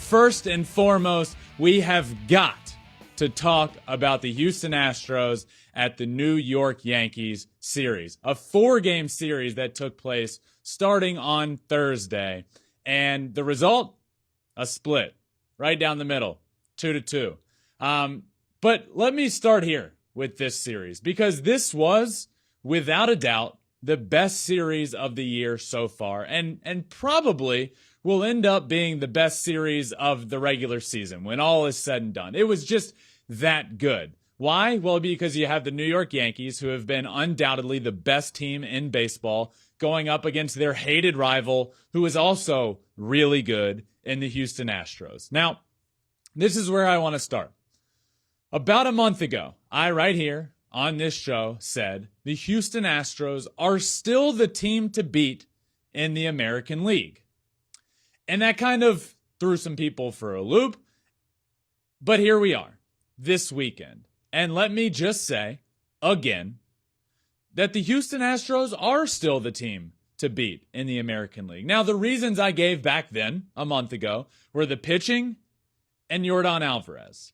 first and foremost, we have got to talk about the Houston Astros at the New York Yankees series, a 4-game series that took place starting on Thursday. And the result, a split right down the middle, 2-2. But let me start here with this series, because this was, without a doubt, the best series of the year so far, and probably will end up being the best series of the regular season when all is said and done. It was just that good. Why? Well, because you have the New York Yankees, who have been undoubtedly the best team in baseball, going up against their hated rival, who is also really good, in the Houston Astros. Now, this is where I want to start. About a month ago, I, right here on this show, said the Houston Astros are still the team to beat in the American League. And that kind of threw some people for a loop. But here we are this weekend. And let me just say, again, that the Houston Astros are still the team to beat in the American League. Now, the reasons I gave back then, a month ago, were the pitching and Yordan Alvarez.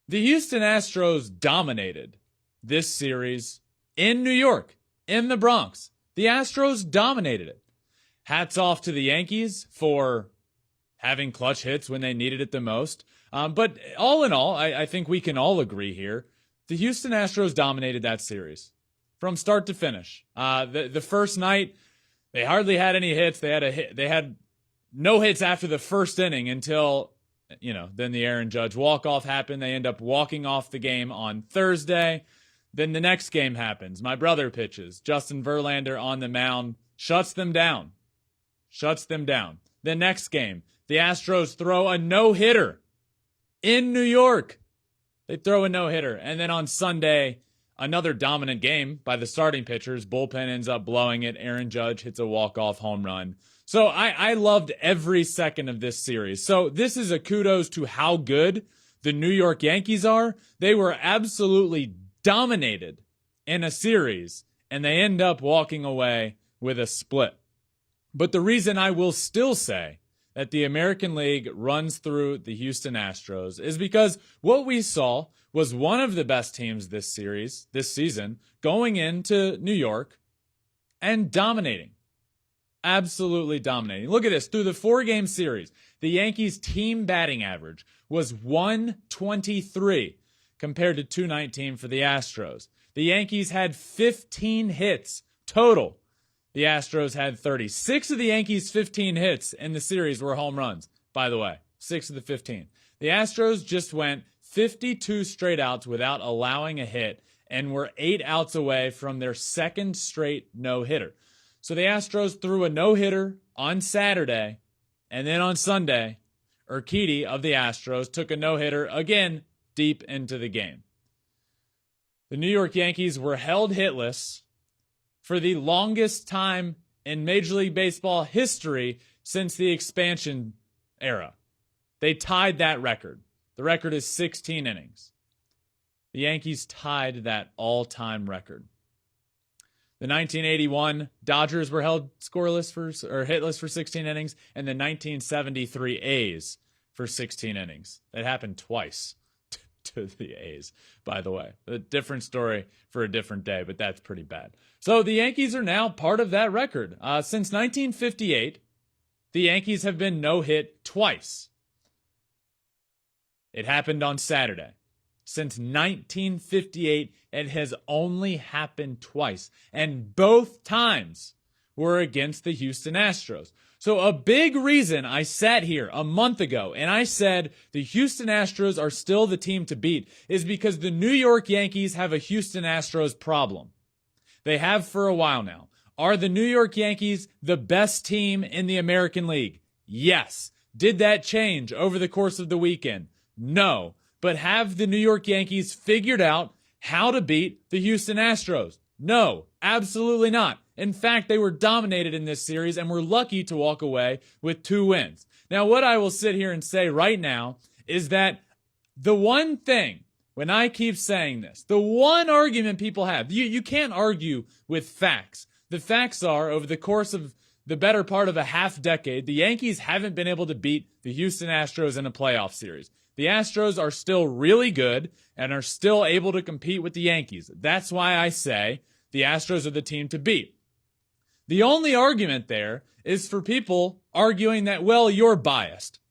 The Houston Astros dominated this series in New York, in the Bronx. The Astros dominated it. Hats off to the Yankees for having clutch hits when they needed it the most. But all in all, I think we can all agree here, the Houston Astros dominated that series from start to finish. The first night, they hardly had any hits. They had no hits after the first inning until, then the Aaron Judge walk-off happened. They end up walking off the game on Thursday. Then the next game happens. My brother pitches. Justin Verlander on the mound shuts them down. The next game, the Astros throw a no-hitter in New York. They throw a no-hitter. And then on Sunday, another dominant game by the starting pitchers. Bullpen ends up blowing it. Aaron Judge hits a walk-off home run. So I loved every second of this series. So this is a kudos to how good the New York Yankees are. They were absolutely dominated in a series, and they end up walking away with a split. But the reason I will still say that the American League runs through the Houston Astros is because what we saw was one of the best teams this season, going into New York and dominating. Absolutely dominating. Look at this. Through the 4-game series, the Yankees' team batting average was 123 compared to 219 for the Astros. The Yankees had 15 hits total. The Astros had 30. 6 of the Yankees' 15 hits in the series were home runs, by the way. 6 of the 15. The Astros just went 52 straight outs without allowing a hit and were 8 outs away from their second straight no-hitter. So the Astros threw a no-hitter on Saturday, and then on Sunday, Urquidy of the Astros took a no-hitter again deep into the game. The New York Yankees were held hitless for the longest time in Major League Baseball history since the expansion era. They tied that record. The record is 16 innings. The Yankees tied that all-time record. The 1981 Dodgers were held hitless for 16 innings, and the 1973 A's for 16 innings. That happened twice to the A's, by the way. A different story for a different day, but that's pretty bad. So the Yankees are now part of that record. Since 1958, the Yankees have been no-hit twice. It happened on Saturday. Since 1958, it has only happened twice, and both times were against the Houston Astros. So a big reason I sat here a month ago and I said the Houston Astros are still the team to beat is because the New York Yankees have a Houston Astros problem. They have for a while now. Are the New York Yankees the best team in the American League? Yes. Did that change over the course of the weekend? No. But have the New York Yankees figured out how to beat the Houston Astros? No, absolutely not. In fact, they were dominated in this series and were lucky to walk away with 2 wins. Now, what I will sit here and say right now is that the one thing, when I keep saying this, the one argument people have, you can't argue with facts. The facts are, over the course of the better part of a half decade, the Yankees haven't been able to beat the Houston Astros in a playoff series. The Astros are still really good and are still able to compete with the Yankees. That's why I say the Astros are the team to beat. The only argument there is for people arguing that, well, you're biased.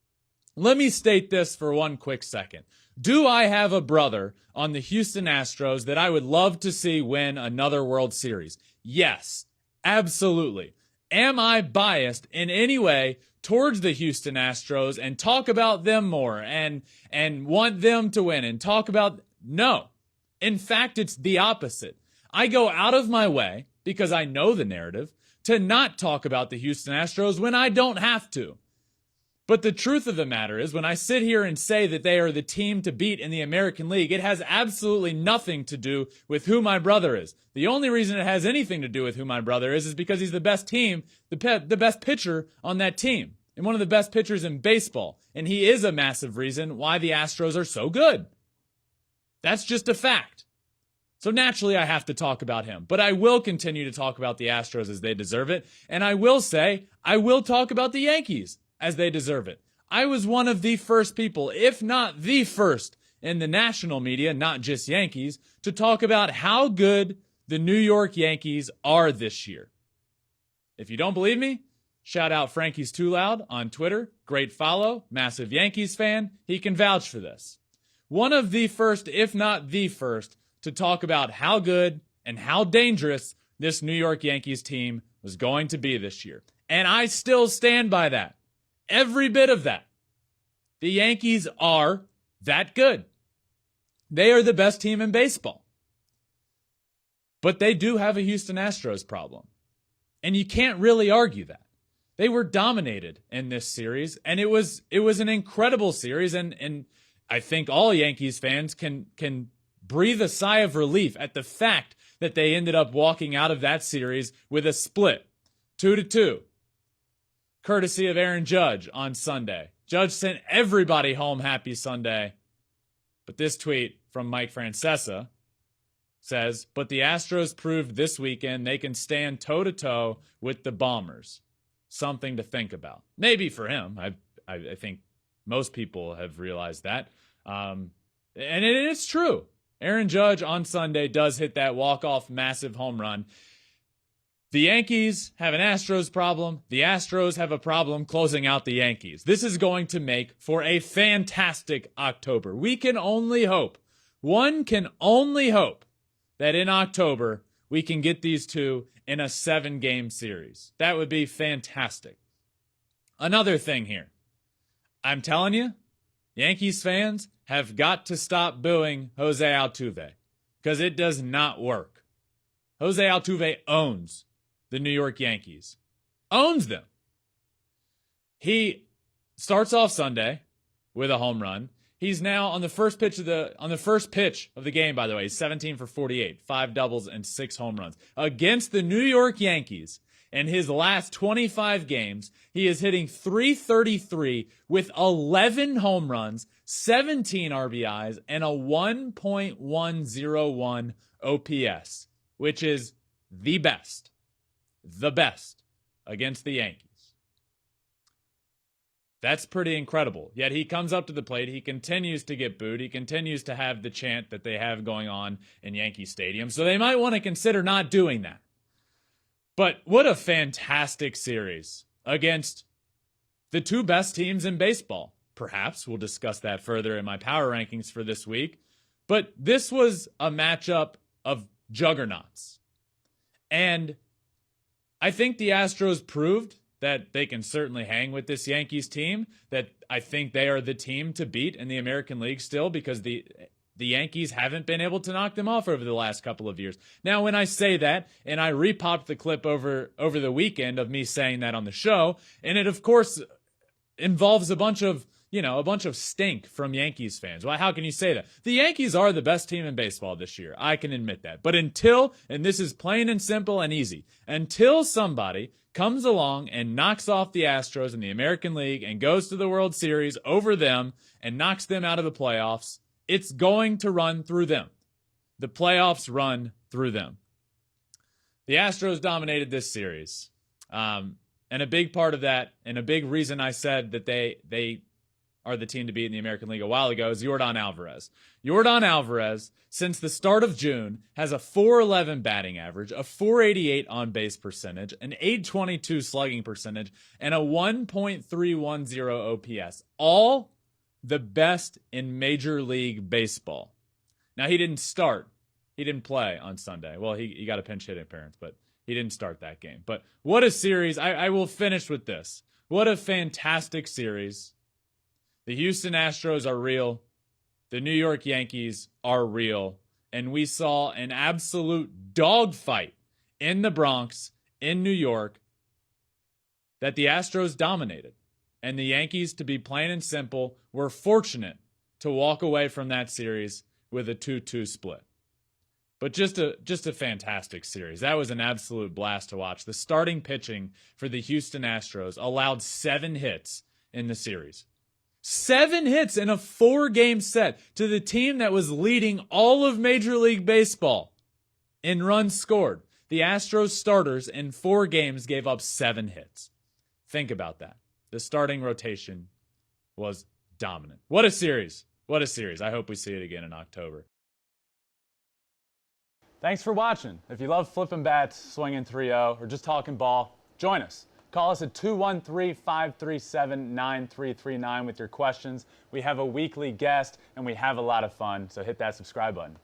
Let me state this for one quick second. Do I have a brother on the Houston Astros that I would love to see win another World Series? Yes, absolutely. Am I biased in any way towards the Houston Astros and talk about them more and want them to win and talk about... No. In fact, it's the opposite. I go out of my way, because I know the narrative, to not talk about the Houston Astros when I don't have to. But the truth of the matter is, when I sit here and say that they are the team to beat in the American League, it has absolutely nothing to do with who my brother is. The only reason it has anything to do with who my brother is because he's the best team, the best pitcher on that team, and one of the best pitchers in baseball. And he is a massive reason why the Astros are so good. That's just a fact. So naturally, I have to talk about him. But I will continue to talk about the Astros as they deserve it. And I will say, I will talk about the Yankees as they deserve it. I was one of the first people, if not the first, in the national media, not just Yankees, to talk about how good the New York Yankees are this year. If you don't believe me, shout out Frankie's Too Loud on Twitter. Great follow, massive Yankees fan. He can vouch for this. One of the first, if not the first, to talk about how good and how dangerous this New York Yankees team was going to be this year. And I still stand by that. Every bit of that. The Yankees are that good. They are the best team in baseball. But they do have a Houston Astros problem. And you can't really argue that. They were dominated in this series, and it was an incredible series, and I think all Yankees fans can breathe a sigh of relief at the fact that they ended up walking out of that series with a split, 2-2, courtesy of Aaron Judge on Sunday. Judge sent everybody home happy Sunday. But this tweet from Mike Francesa says, but the Astros proved this weekend they can stand toe-to-toe with the Bombers. Something to think about. Maybe for him. I think most people have realized that. And it is true. Aaron Judge on Sunday does hit that walk-off massive home run. The Yankees have an Astros problem. The Astros have a problem closing out the Yankees. This is going to make for a fantastic October. We can only hope. One can only hope that in October we can get these two in a 7-game series. That would be fantastic. Another thing here. I'm telling you, Yankees fans have got to stop booing Jose Altuve because it does not work. Jose Altuve owns the New York Yankees. Owns them. He starts off Sunday with a home run. He's now on the first pitch of the game, by the way. He's 17 for 48, 5 doubles and 6 home runs. Against the New York Yankees, in his last 25 games, he is hitting .333 with 11 home runs, 17 RBIs, and a 1.101 OPS, which is the best against the Yankees. That's pretty incredible. Yet he comes up to the plate. He continues to get booed. He continues to have the chant that they have going on in Yankee Stadium. So they might want to consider not doing that. But what a fantastic series against the two best teams in baseball. Perhaps we'll discuss that further in my power rankings for this week. But this was a matchup of juggernauts. And I think the Astros proved that they can certainly hang with this Yankees team, that I think they are the team to beat in the American League still because the Yankees haven't been able to knock them off over the last couple of years. Now, when I say that, and I repopped the clip over the weekend of me saying that on the show, and it, of course, involves a bunch of stink from Yankees fans. Well, how can you say that? The Yankees are the best team in baseball this year. I can admit that. But until, and this is plain and simple and easy, until somebody comes along and knocks off the Astros in the American League and goes to the World Series over them and knocks them out of the playoffs, it's going to run through them. The playoffs run through them. The Astros dominated this series. And a big part of that, and a big reason I said that they are the team to beat in the American League a while ago, is Yordan Alvarez. Yordan Alvarez, since the start of June, has a .411 batting average, a .488 on-base percentage, an .822 slugging percentage, and a 1.310 OPS. All the best in Major League Baseball. Now, he didn't start. He didn't play on Sunday. Well, he got a pinch hitting appearance, but he didn't start that game. But what a series. I will finish with this. What a fantastic series. The Houston Astros are real. The New York Yankees are real. And we saw an absolute dogfight in the Bronx, in New York, that the Astros dominated. And the Yankees, to be plain and simple, were fortunate to walk away from that series with a 2-2 split. But just a fantastic series. That was an absolute blast to watch. The starting pitching for the Houston Astros allowed 7 hits in the series. 7 hits in a 4-game set to the team that was leading all of Major League Baseball in runs scored. The Astros starters in 4 games gave up 7 hits. Think about that. The starting rotation was dominant. What a series. What a series. I hope we see it again in October. Thanks for watching. If you love flipping bats, swinging 3-0, or just talking ball, join us. Call us at 213-537-9339 with your questions. We have a weekly guest, and we have a lot of fun, so hit that subscribe button.